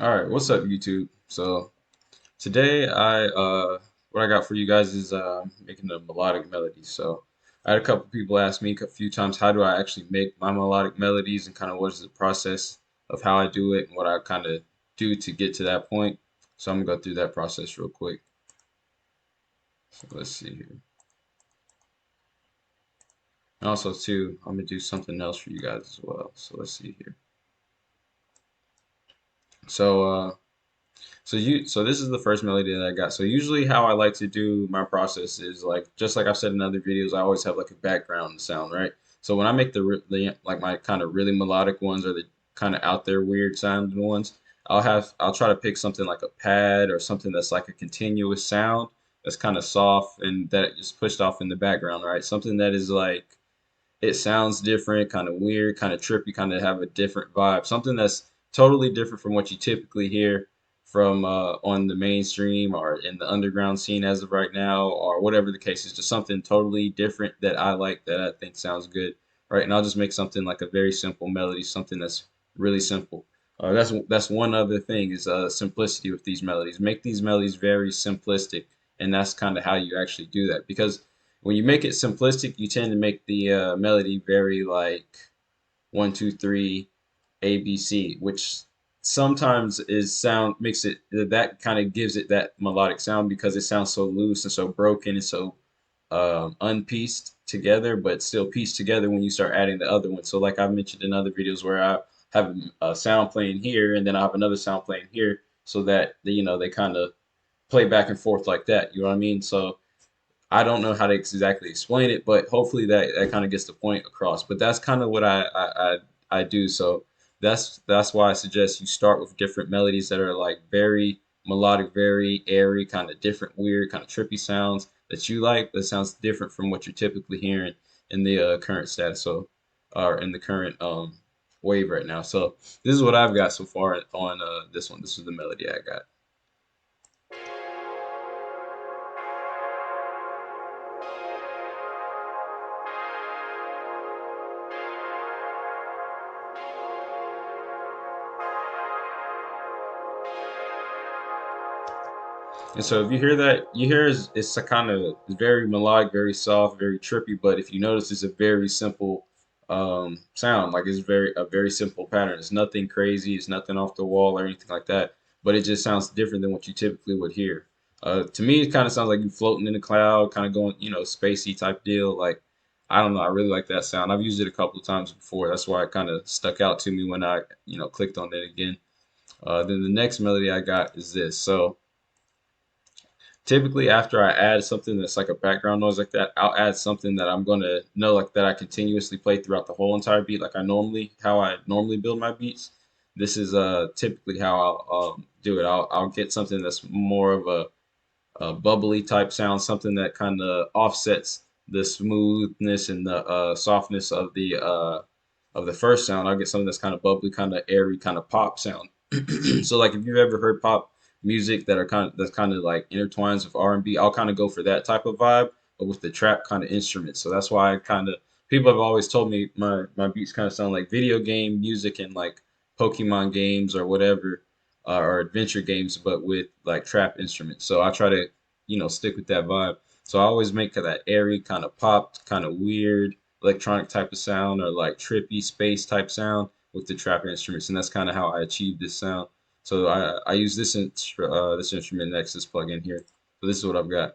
All right, what's up, YouTube? So today what I got for you guys is making a melodic melody. So I had a couple people ask me a few times, how do I actually make my melodic melodies and kind of what is the process of how I do it and what I kind of do to get to that point. So I'm gonna go through that process real quick. So let's see here. And also too, I'm gonna do something else for you guys as well. So let's see here. So so this is the first melody that I got. So usually how I like to do my process is like just like I've said in other videos, I always have like a background sound, right? So when I make the like my kind of really melodic ones or the kind of out there weird sounding ones, I'll try to pick something like a pad or something that's like a continuous sound that's kind of soft and that is pushed off in the background, right? Something that is like it sounds different, kind of weird, kind of trippy, kind of have a different vibe. Something that's totally different from what you typically hear from on the mainstream or in the underground scene as of right now, or whatever the case is. Just something totally different that I like that I think sounds good, right? And I'll just make something like a very simple melody, something that's really simple. That's one other thing is simplicity with these melodies. Make these melodies very simplistic, and that's kind of how you actually do that because when you make it simplistic, you tend to make the melody very like 1, 2, 3, ABC, which sometimes is sound makes it that kind of gives it that melodic sound because it sounds so loose and so broken and so unpieced together, but still pieced together when you start adding the other ones. So like I've mentioned in other videos where I have a sound playing here and then I have another sound playing here, so that they kind of play back and forth like that. You know what I mean? So I don't know how to exactly explain it, but hopefully that kind of gets the point across. But that's kind of what I do. So that's why I suggest you start with different melodies that are like very melodic, very airy, kind of different, weird, kind of trippy sounds that you like. That sounds different from what you're typically hearing in the current status, so or in the current wave right now. So this is what I've got so far on this one. This is the melody I got. And so if you hear that, you hear it's a kind of it's very melodic, very soft, very trippy. But if you notice, it's a very simple sound. Like it's very simple pattern. It's nothing crazy. It's nothing off the wall or anything like that. But it just sounds different than what you typically would hear. To me, it kind of sounds like you floating in a cloud, kind of going, spacey type deal. Like I don't know. I really like that sound. I've used it a couple of times before. That's why it kind of stuck out to me when I, clicked on it again. Then the next melody I got is this. So typically after I add something that's like a background noise like that, I'll add something that I'm gonna know like that I continuously play throughout the whole entire beat, like how I normally build my beats. This is typically how I'll do it. I'll get something that's more of a bubbly type sound, something that kind of offsets the smoothness and the softness of the first sound. I'll get something that's kind of bubbly, kind of airy, kind of pop sound. So like if you've ever heard pop music that's kind of like intertwines with R&B, I'll kind of go for that type of vibe, but with the trap kind of instruments. So that's why I kind of people have always told me my beats kind of sound like video game music and like Pokemon games or whatever, or adventure games, but with like trap instruments. So I try to stick with that vibe. So I always make that airy kind of pop, kind of weird electronic type of sound or like trippy space type sound with the trap instruments, and that's kind of how I achieve this sound. So I use this instrument next, this plugin here. So this is what I've got.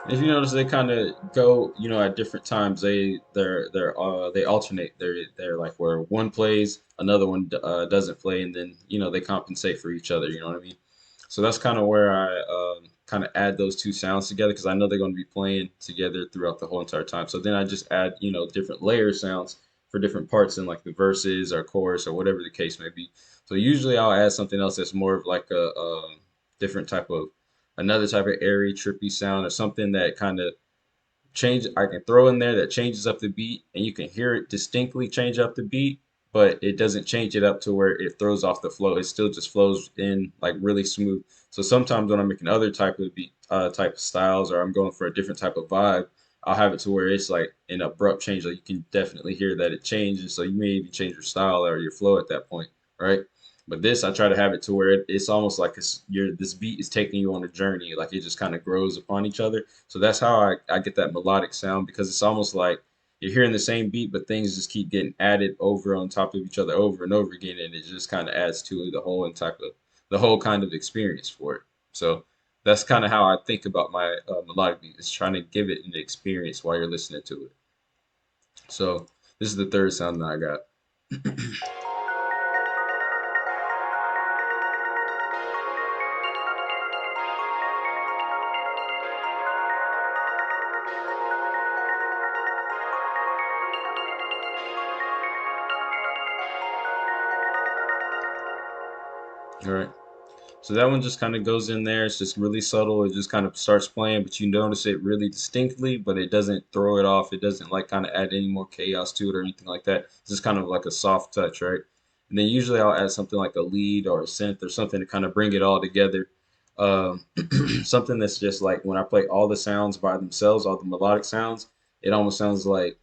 If you notice, they kind of go, at different times. They alternate. They're like where one plays, another one doesn't play, and then they compensate for each other. You know what I mean? So that's kind of where I kind of add those two sounds together because I know they're going to be playing together throughout the whole entire time. So then I just add different layer sounds for different parts in like the verses or chorus or whatever the case may be. So usually I'll add something else that's more of like a different type of another type of airy, trippy sound or something that kind of change I can throw in there that changes up the beat and you can hear it distinctly change up the beat, but it doesn't change it up to where it throws off the flow. It still just flows in like really smooth. So sometimes when I'm making other type of beat, type of styles, or I'm going for a different type of vibe, I'll have it to where it's like an abrupt change. Like you can definitely hear that it changes. So you may even change your style or your flow at that point, right? But this, I try to have it to where it's almost like this beat is taking you on a journey. Like it just kind of grows upon each other. So that's how I get that melodic sound because it's almost like you're hearing the same beat, but things just keep getting added over on top of each other over and over again, and it just kind of adds to the whole kind of experience for it. So that's kind of how I think about my melodic beat. Is trying to give it an experience while you're listening to it. So this is the third sound that I got. All right. So that one just kind of goes in there. It's just really subtle. It just kind of starts playing, but you notice it really distinctly, but it doesn't throw it off. It doesn't like kind of add any more chaos to it or anything like that. It's just kind of like a soft touch, right? And then usually I'll add something like a lead or a synth or something to kind of bring it all together. Um, something that's just like when I play all the sounds by themselves, all the melodic sounds, it almost sounds like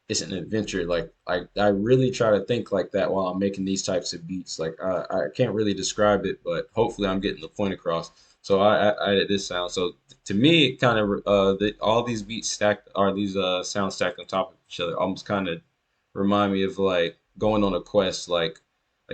it's an adventure. Like I really try to think like that while I'm making these types of beats. Like I can't really describe it, but hopefully I'm getting the point across. So I added this sound. So to me, it kind of all these beats stacked are these sounds stacked on top of each other. Almost kind of remind me of like going on a quest, like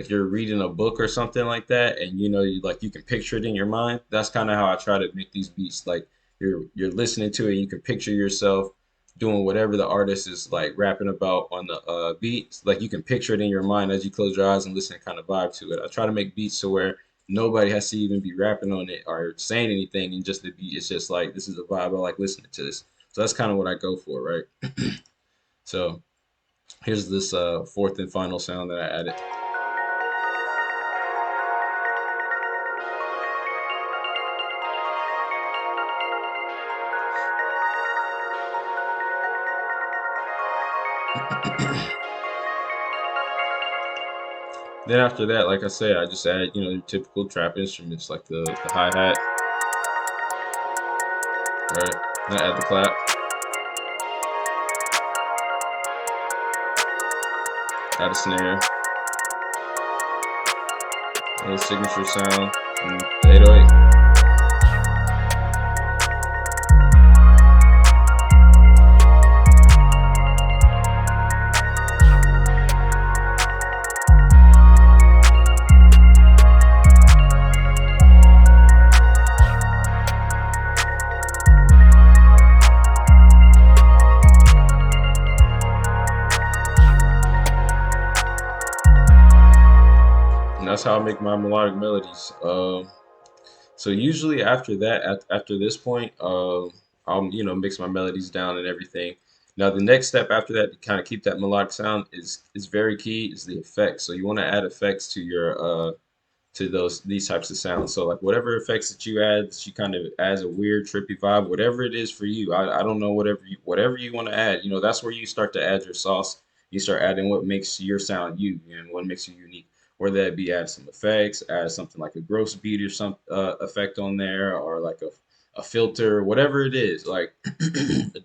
you're reading a book or something like that, and you know you like you can picture it in your mind. That's kind of how I try to make these beats. Like you're listening to it, you can picture yourself doing whatever the artist is like rapping about on the beats. Like you can picture it in your mind as you close your eyes and listen and kind of vibe to it. I try to make beats to where nobody has to even be rapping on it or saying anything, and just the beat. It's just like this is a vibe. I like listening to this. So that's kind of what I go for, right? So here's this fourth and final sound that I added. Then after that, like I said, I just added, your typical trap instruments like the hi-hat, right? Then I add the clap, add a snare, and a signature sound, and the 808. And that's how I make my melodic melodies. So usually after that, after this point, I'll mix my melodies down and everything. Now the next step after that to kind of keep that melodic sound is very key is the effects. So you want to add effects to these types of sounds. So like whatever effects that you add, that you kind of adds a weird trippy vibe, whatever it is for you. I don't know whatever you want to add. That's where you start to add your sauce. You start adding what makes your sound you and what makes you unique. Whether that be add some effects, add something like a gross beat or some effect on there, or like a filter, whatever it is, like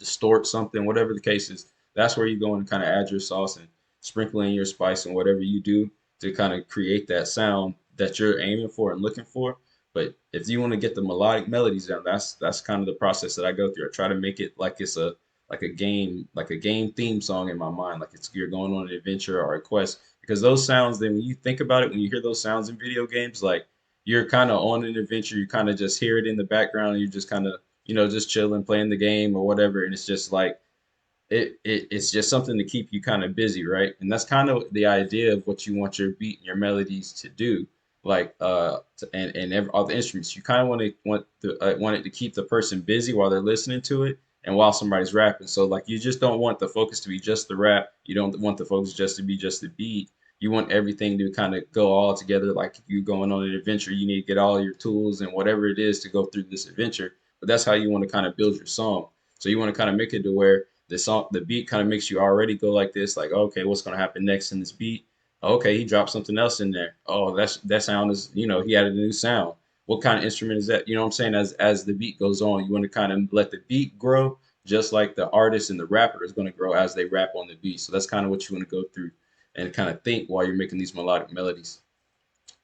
distort something, whatever the case is. That's where you go and kind of add your sauce and sprinkle in your spice and whatever you do to kind of create that sound that you're aiming for and looking for. But if you want to get the melodic melodies down, that's kind of the process that I go through. I try to make it like it's like a game theme song in my mind, like it's you're going on an adventure or a quest. Because those sounds, then when you think about it, when you hear those sounds in video games, like you're kind of on an adventure, you kind of just hear it in the background, and you're just kind of just chilling, playing the game or whatever, and it's just like it's just something to keep you kind of busy, right? And that's kind of the idea of what you want your beat and your melodies to do. Like all the instruments, you kind of want it to keep the person busy while they're listening to it and while somebody's rapping. So like you just don't want the focus to be just the rap. You don't want the focus just to be just the beat. You want everything to kind of go all together. Like if you're going on an adventure, you need to get all your tools and whatever it is to go through this adventure. But that's how you want to kind of build your song. So you want to kind of make it to where the beat kind of makes you already go like this, like, okay, what's gonna happen next in this beat? Okay, he dropped something else in there. Oh, that sound is, he added a new sound. What kind of instrument is that? You know what I'm saying? As the beat goes on, you want to kind of let the beat grow, just like the artist and the rapper is going to grow as they rap on the beat. So that's kind of what you want to go through and kind of think while you're making these melodic melodies.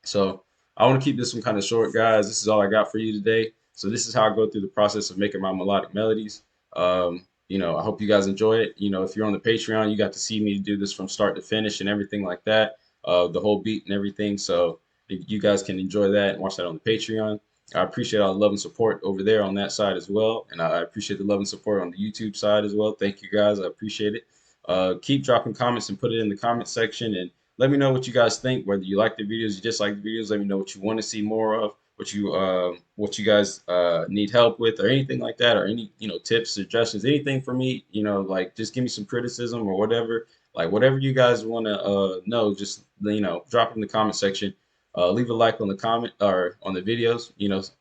So I want to keep this one kind of short, guys. This is all I got for you today. So this is how I go through the process of making my melodic melodies. I hope you guys enjoy it. If you're on the Patreon, you got to see me do this from start to finish and everything like that, the whole beat and everything. So you guys can enjoy that and watch that on the Patreon. I appreciate all the love and support over there on that side as well, and I appreciate the love and support on the YouTube side as well. Thank you guys. I appreciate it. Keep dropping comments and put it in the comment section, and let me know what you guys think. Whether you like the videos, you dislike the videos. Let me know what you want to see more of, what you guys need help with, or anything like that, or any tips, suggestions, anything for me. Like just give me some criticism or whatever. Like whatever you guys want to know, just drop it in the comment section. Leave a like on the comment or on the videos,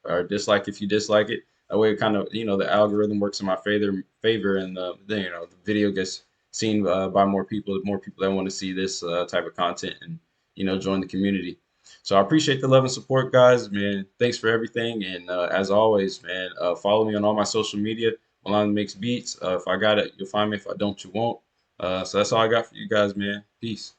or dislike if you dislike it. That way, kind of the algorithm works in my favor, and the video gets seen by more people that want to see this type of content and join the community. So I appreciate the love and support, guys. Man, thanks for everything, and as always, man, follow me on all my social media. Milan makes beats. If I got it, you'll find me. If I don't, you won't. So that's all I got for you guys, man. Peace.